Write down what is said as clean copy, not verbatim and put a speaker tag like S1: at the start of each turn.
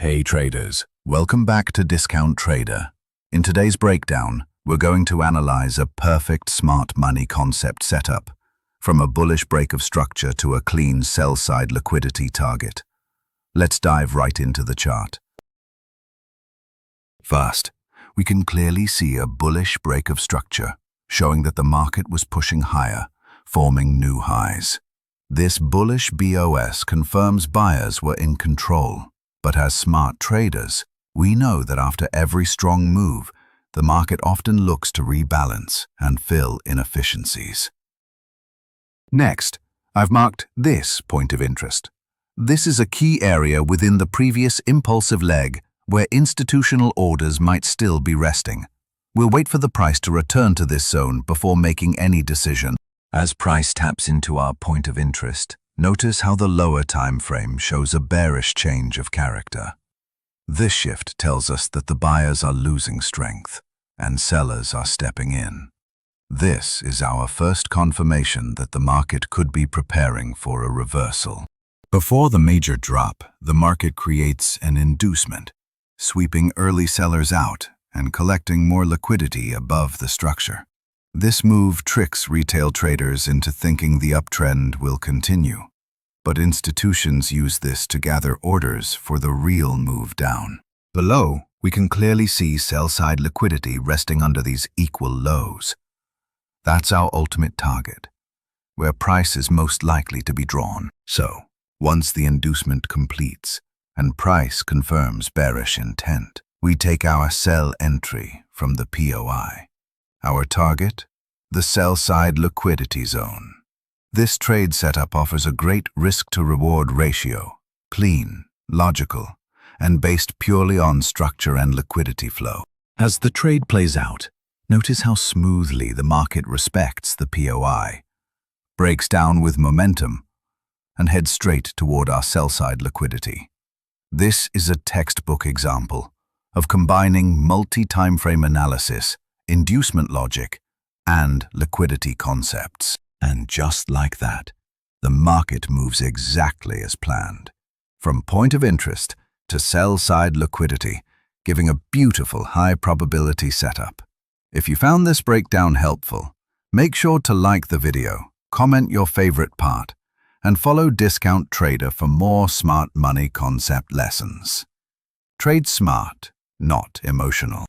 S1: Hey traders, welcome back to Discount Trader. In today's breakdown, we're going to analyze a perfect smart money concept setup, from a bullish break of structure to a clean sell-side liquidity target. Let's dive right into the chart. First, we can clearly see a bullish break of structure, showing that the market was pushing higher, forming new highs. This bullish BOS confirms buyers were in control. But as smart traders, we know that after every strong move, the market often looks to rebalance and fill inefficiencies. Next, I've marked this point of interest. This is a key area within the previous impulsive leg where institutional orders might still be resting. We'll wait for the price to return to this zone before making any decision. As price taps into our point of interest, notice how the lower time frame shows a bearish change of character. This shift tells us that the buyers are losing strength and sellers are stepping in. This is our first confirmation that the market could be preparing for a reversal. Before the major drop, the market creates an inducement, sweeping early sellers out and collecting more liquidity above the structure. This move tricks retail traders into thinking the uptrend will continue, but institutions use this to gather orders for the real move down. Below, we can clearly see sell-side liquidity resting under these equal lows. That's our ultimate target, where price is most likely to be drawn. So, once the inducement completes and price confirms bearish intent, we take our sell entry from the POI. Our target? The sell-side liquidity zone. This trade setup offers a great risk-to-reward ratio, clean, logical, and based purely on structure and liquidity flow. As the trade plays out, notice how smoothly the market respects the POI, breaks down with momentum, and heads straight toward our sell-side liquidity. This is a textbook example of combining multi-timeframe analysis, inducement logic, and liquidity concepts. And just like that, the market moves exactly as planned, from point of interest to sell-side liquidity, giving a beautiful high-probability setup. If you found this breakdown helpful, make sure to like the video, comment your favorite part, and follow Discount Trader for more smart money concept lessons. Trade smart, not emotional.